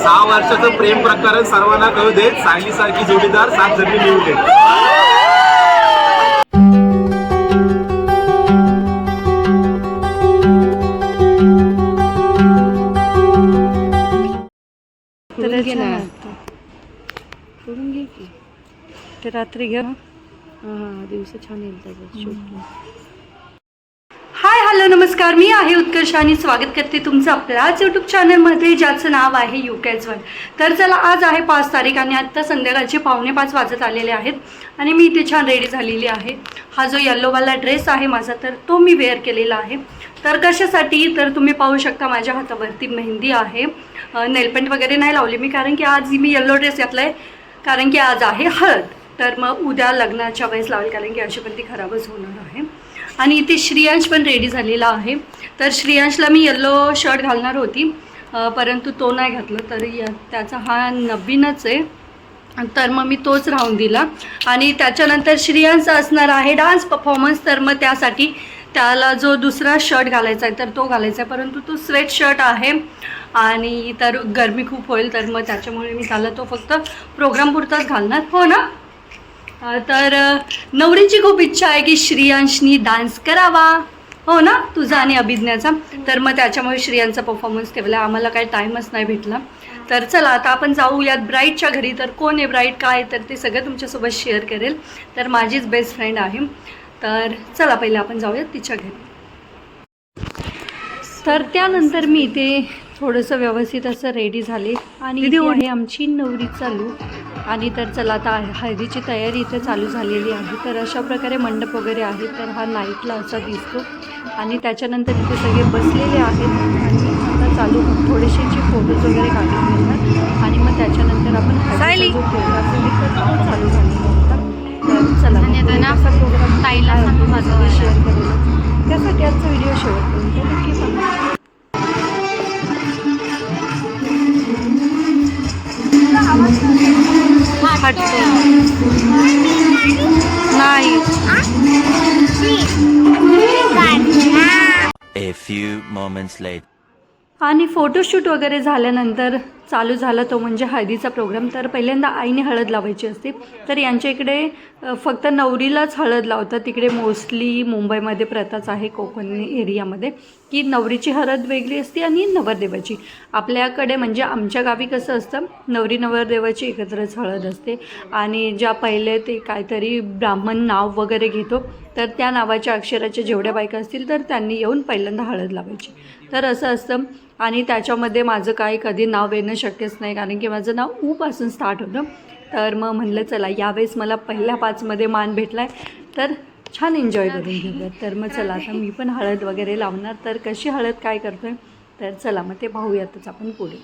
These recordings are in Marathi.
6 वर्षाचं प्रेम प्रकरण सर्वांना कळू देत. सायली सारखी जोडीदार 7 जणी मिळू देत. करून घे की ते रात्री घ्या. हां दिवस छान येईल त्याच्यात शूट. हाय हॅलो नमस्कार, मी आहे उत्कर्ष आणि स्वागत करते तुमचं आपल्याच यूट्यूब चॅनलमध्ये ज्याचं नाव आहे UK's1. तर चला आज आहे 5 तारीख आणि आत्ता संध्याकाळचे 4:45 वाजत आलेले आहेत आणि मी इथे छान रेडी झालेली आहे. हा जो येल्लोवाला ड्रेस आहे माझा तर तो मी वेअर केलेला आहे. तर कशासाठी तर तुम्ही पाहू शकता माझ्या हातावरती मेहंदी आहे. नेलपेंट वगैरे नाही लावली मी कारण की आज मी येल्लो ड्रेस घातला आहे कारण की आज आहे हळद. तर मग उद्या लग्नाच्या वेळेस लावेल कारण की अशी पण ती खराबच होणार आहे. आणि इथे श्रियांश पण रेडी झालेला आहे. तर श्रियांशला मी येल्लो शर्ट घालणार होती परंतु तो नाही घातला तर त्याचा हा नवीनच आहे तर मग मी तोच राहून दिला. आणि त्याच्यानंतर श्रियांश असणार आहे डान्स परफॉर्मन्स. तर मग त्यासाठी त्याला जो दुसरा शर्ट घालायचा आहे तर तो घालायचा आहे परंतु तो स्वेट शर्ट आहे आणि तर गरमी खूप होईल तर मग त्याच्यामुळे मी त्याला तो फक्त प्रोग्रामपुरताच घालणार. हो ना. तर नवरीची खूप इच्छा आहे की श्रियांशनी डान्स करावा. हो ना तुझा आणि अभिज्ञाचा. तर मग त्याच्यामुळे श्रियांचा परफॉर्मन्स ठेवला. आम्हाला काही टाईमच नाही भेटला. तर चला आता आपण जाऊयात ब्राईडच्या घरी. तर कोण आहे ब्राईड काय तर ते सगळं तुमच्यासोबत शेअर करेल. तर माझीच बेस्ट फ्रेंड आहे. तर चला पहिले आपण जाऊयात तिच्या घरी. तर त्यानंतर मी इथे थोडंसं व्यवस्थित असं रेडी झाले आणि इथे आहे आमची नवरी चालू. आणि तर चला आता हळदीची तयारी इथे चालू झालेली आहे. तर अशा प्रकारे मंडप वगैरे आहे. तर हा नाईटला असा दिसतो आणि त्याच्यानंतर इथे सगळे बसलेले आहेत आणि आता चालू थोडेसे फोटोज वगैरे काढून घेणार आणि मग त्याच्यानंतर आपण हळदीचा जो प्रोग्राम आहे तर तो चालू झालेला होता. तर चला असा प्रोग्राम ताईला शेअर करेल त्यासाठी आजचा व्हिडिओ शेवटपर्यंत नक्की बघा. नाही A few moments later. आणि फोटोशूट वगैरे झाल्यानंतर चालू झाला तो म्हणजे हळदीचा प्रोग्राम. तर पहिल्यांदा आईने हळद लावायची असते. तर यांच्या इकडे फक्त नवरीलाच हळद लावतात. तिकडे मोस्टली मुंबईमध्ये प्रथाच आहे कोकण एरियामध्ये की नवरीची हळद वेगळी असते आणि नवरदेवाची. आपल्याकडे म्हणजे आमच्या गावी कसं असतं नवरी नवरदेवाची एकत्रच हळद असते आणि ज्या पहिले ते काहीतरी ब्राह्मण नाव वगैरे घेतो तर त्या नावाच्या अक्षराच्या जेवढ्या बायका असतील तर त्यांनी येऊन पहिल्यांदा हळद लावायची. तर असं असतं आणि त्याच्यामध्ये माझं काही कधी नाव येणं शक्यच नाही कारण की माझं नाव ऊपासून स्टार्ट होतं. तर मग म्हणलं चला यावेळेस मला पहिल्या 5मध्ये मान भेटला आहे तर छान एन्जॉय करून घेऊयात. तर मग चला आता मी पण हळद वगैरे लावणार. तर कशी हळद काय करतो आहे तर चला मग ते पाहूयातच आपण पुढे.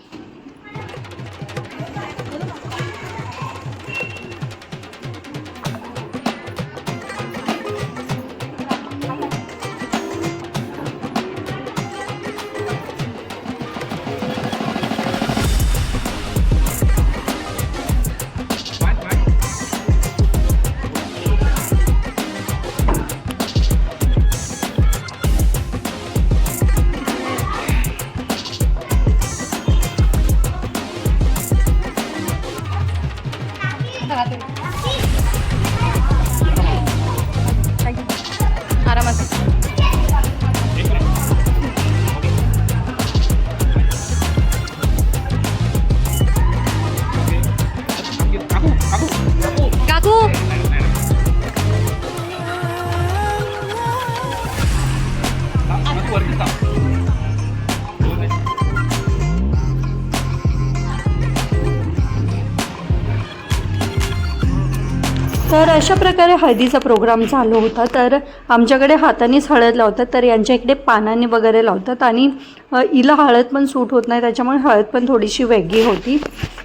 तर अशा प्रकारे हळदीचा प्रोग्राम चालू होता. तर आमच्याकडे हातानेच हळद लावतात तर यांच्या इकडे पानाने वगैरे लावतात आणि हिला हळद पण सूट होत नाही त्याच्यामुळे हळद पण थोडीशी वेगळी होती.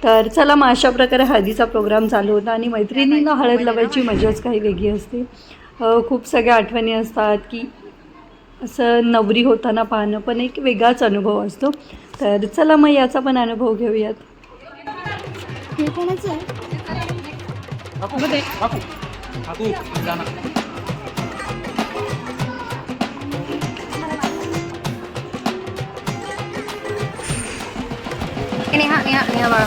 तर चला मग अशा प्रकारे हळदीचा प्रोग्राम चालू होता आणि मैत्रिणींना हळद लावायची मजाच काही वेगळी असते. खूप सगळ्या आठवणी असतात की असं नवरी होताना पाहणं पण एक वेगळाच अनुभव असतो. तर चला मग याचा पण अनुभव घेऊयात. हे कोणाचं आहे? नेहा या बाळा.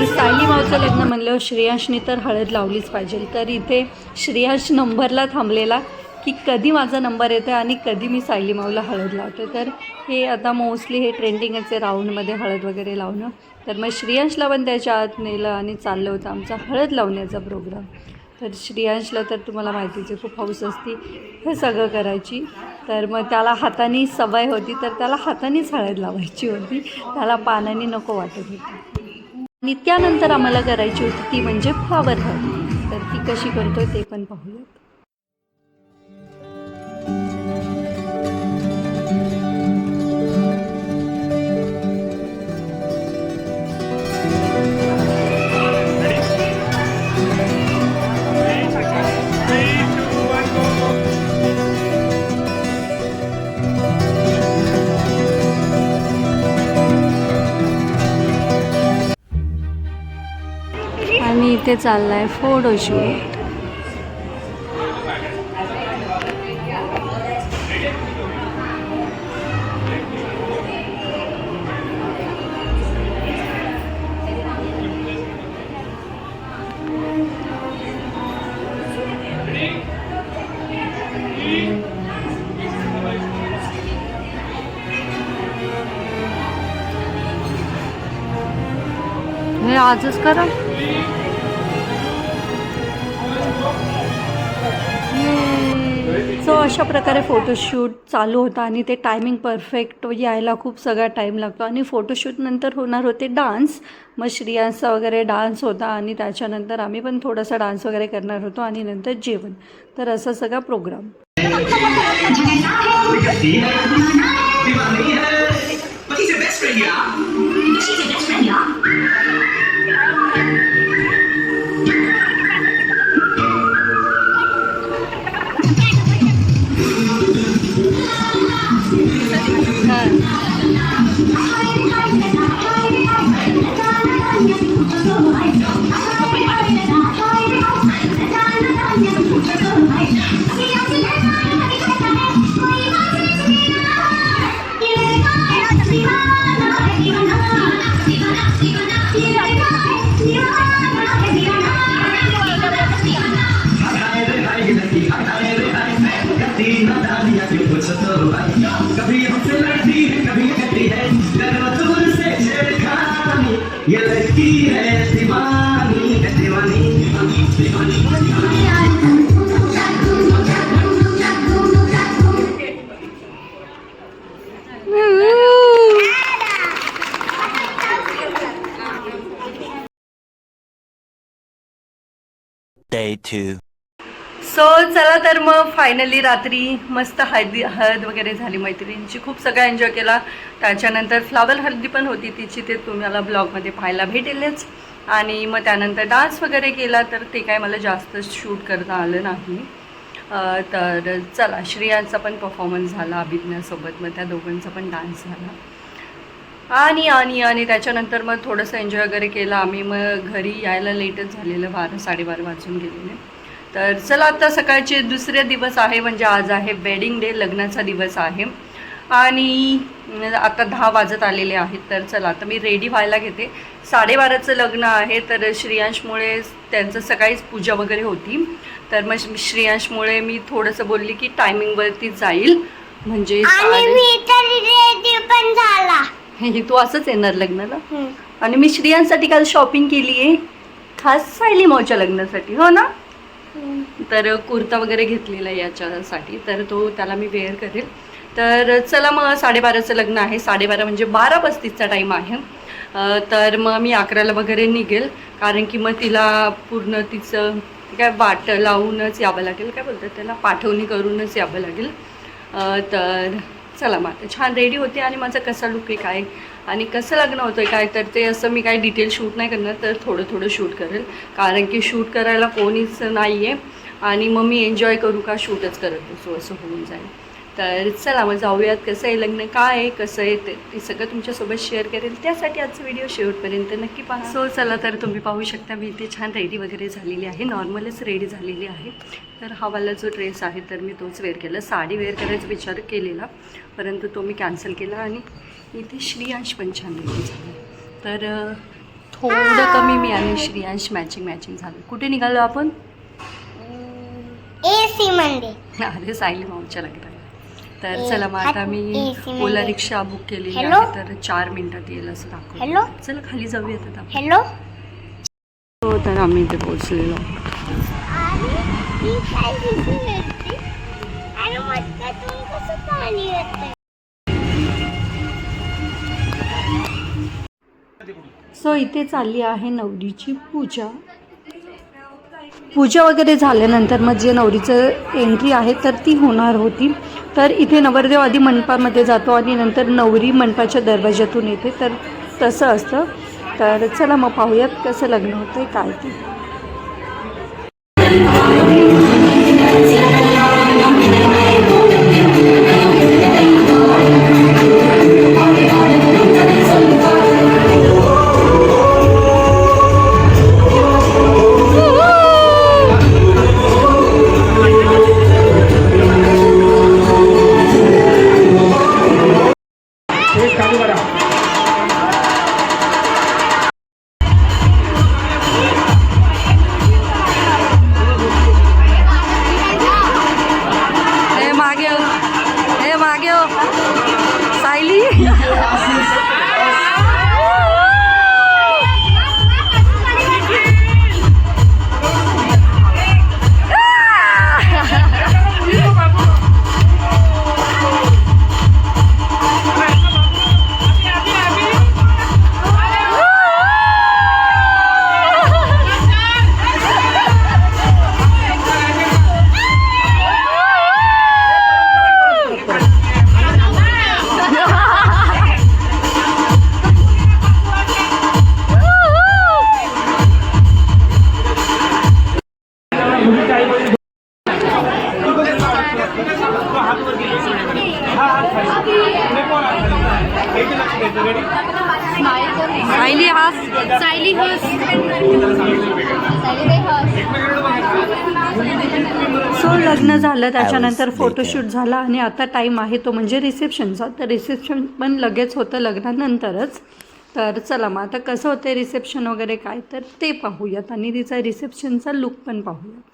सायली मावचं लग्न म्हणलं श्रेयांशनी तर हळद लावलीच पाहिजे. तर इथे श्रेयांश नंबरला थांबलेला की कधी माझा नंबर येतो आणि कधी मी सायली माऊला हळद लावते. तर हे आता मोस्टली हे ट्रेंडिंगच आहे राऊंडमध्ये हळद वगैरे लावणं. तर मग श्रेयांशला पण त्याच्या आत नेलं आणि चाललं होतं आमचा हळद लावण्याचा प्रोग्राम. तर श्रेयांशला तर तुम्हाला माहितीच आहे खूप हौस असती हे सगळं करायची. तर मग त्याला हाताने सवय होती तर त्याला हातानेच हळद लावायची होती, त्याला पानाने नको वाटत होती. आणि त्यानंतर आम्हाला करायची होती ती म्हणजे फ्लावर हळद. तर ती कशी करतोय ते पण पाहूयात. आणि इथे चाललाय फोटोशूट. हे आजच करा. सो अशा प्रकारे फोटोशूट चालू होता आणि ते टायमिंग परफेक्ट यायला खूप सगळा टाईम लागतो. आणि फोटोशूटनंतर होणार होते डान्स. मग श्रेयांशचा वगैरे डान्स होता आणि त्याच्यानंतर आम्ही पण थोडासा डान्स वगैरे करणार होतो आणि नंतर जेवण. तर असा सगळा प्रोग्राम. Day 2. सो चला तर मग फायनली रात्री मस्त हळद वगैरे झाली मैत्रिणींची. खूप सगळं एन्जॉय केला. त्याच्यानंतर फ्लावर हळदी पण होती तिची, ते तुम्हाला ब्लॉगमध्ये पाहायला भेटेलच. आणि मग त्यानंतर डान्स वगैरे केला तर ते काय मला जास्त शूट करता आलं नाही. तर चला श्रेयांचा पण परफॉर्मन्स झाला अभिज्ञासोबत. मग त्या दोघांचा पण डान्स झाला. आणि आणि आणि त्याच्यानंतर मग थोडंसं एन्जॉय वगैरे केला आम्ही. मग घरी यायला लेटच झालेलं, 12-12:30 वाजून गेलेले. तर चला आता सकाळचे दुसरे दिवस आहे, म्हणजे आज आहे वेडिंग डे, लग्नाचा दिवस आहे. आणि आता 10 वाजत आलेले आहेत. तर चला आता मी रेडी व्हायला घेते. 12:30चं लग्न आहे. तर श्रेयांशमुळे त्यांचं सकाळीच पूजा वगैरे होती. तर मग श्रेयांशमुळे मी थोडंसं बोलली की टायमिंगवरती जाईल, म्हणजे हे तू असंच येणार लग्नाला. आणि मी श्रेयांसाठी काल शॉपिंग केली आहे खास सायली मावच्या लग्नासाठी, हो ना. तर कुर्ता वगैरे घेतलेला आहे याच्यासाठी, तर तो त्याला मी वेअर करेल. तर चला मग 12:30चं लग्न आहे, 12:30 म्हणजे 12:35चा टाईम आहे. तर मग मी 11ला वगैरे निघेल, कारण की मग तिला पूर्ण तिचं काय वाट लावूनच यावं लागेल, काय बोलतात त्याला, पाठवणी करूनच यावं लागेल. तर चला मग आता छान रेडी होते आणि माझा कसा लुक आहे काय आणि कसं लग्न होतं आहे काय, तर ते असं मी काही डिटेल शूट नाही करणार, तर थोडं शूट करेल, कारण की शूट करायला कोणीच नाही आहे आणि मग मी एन्जॉय करू का शूटच करत बसू असं होऊन जाईल. तर चला मग जाऊयात, कसं आहे लग्न, काय आहे कसं आहे ते सगळं तुमच्यासोबत शेअर करेल. त्यासाठी आजचा व्हिडिओ शेवटपर्यंत नक्की पहा. सो चला, तर तुम्ही पाहू शकता मी इथे छान रेडी वगैरे झालेली आहे, नॉर्मलच रेडी झालेली आहे. तर हा वाला जो ड्रेस आहे तर मी तोच वेअर केला, साडी वेअर करायचा विचार केलेला परंतु तो मी कॅन्सल केला. आणि इथे श्रेयांश पण छान रेडी झाला, तर थोडं कमी मी आणि श्रेयांश मॅचिंग झालं. कुठे निघालो आपण? AC मध्ये. अरे सायली माऊच्या लग्नाला. तर चला मग आता मी ओला रिक्षा बुक केलेली हॅलो? आहे, तर 4 मिनिटात येईल असं दाखवलं. हॅलो? चला खाली जाऊयात आता आपण. हॅलो. हो, तर आम्ही इथे पोहोचलेलो. अरे ती काय दिसून येते? अरे मटक्यातून कसं पाणी येतंय? सो इथे चालली आहे नवरीची पूजा वगैरे झाल्यानंतर मग जे नवरीचं एंट्री आहे तर ती होणार होती. तर इथे नवरदेव आधी मंडपामध्ये जातो आणि नंतर नवरी मंडपाच्या दरवाजातून येते, तर तसं असतं. तर चला मग पाहूयात कसं लग्न होतं आहे काय ते. मागे हो सायली. सायली हास. सो लग्न झालं, त्याच्यानंतर फोटोशूट झाला आणि आता टाईम आहे तो म्हणजे रिसेप्शनचा. तर रिसेप्शन पण लगेच होतं लग्नानंतरच. तर चला मग आता कसं होतं रिसेप्शन वगैरे काय तर ते पाहूयात आणि तिचा रिसेप्शनचा लुक पण पाहूयात.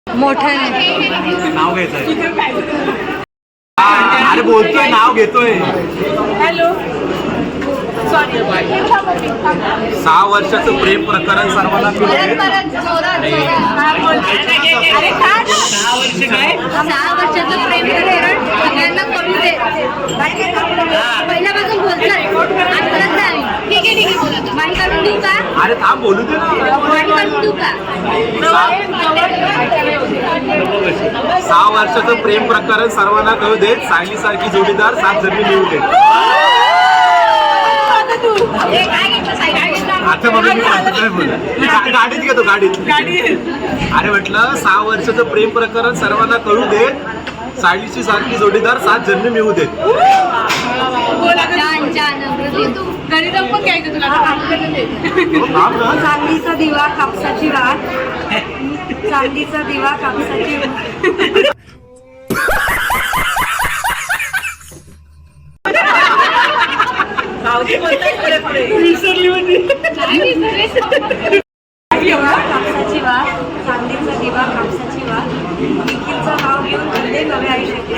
मोठ्याने नाव घ्यायचंय. अरे बोलतोय, नाव घेतोय. हॅलो, सॉरी 6 वर्षाचं प्रेम प्रकरण सर्वांना मिळू दे. पहिल्यापासून बोलतात ठीक आहे माहिती काढून देऊ का अरे थांब बोलू दे ना. माहिती काढून देऊ का 6 वर्षाचं प्रेम प्रकरण सर्वांना कळू दे. सायली सारखी जोडीदार 7 जन्मी मिळू दे. आता मग मी काय बोलू? गाडीत घेतो गाडीत. अरे म्हटलं 6 वर्षाचं प्रेम प्रकरण सर्वांना कळू दे. सायलीची सारखी जोडीदार 7 जन्मी मिळू देत. चांदीचा दिवा कापसाची वाट चांदीचा दिवा कापसाची कापसाची वाट चांदीचा दिवा कापसाची वाट निखिलचं नाव घेऊन नवे आयुष्याची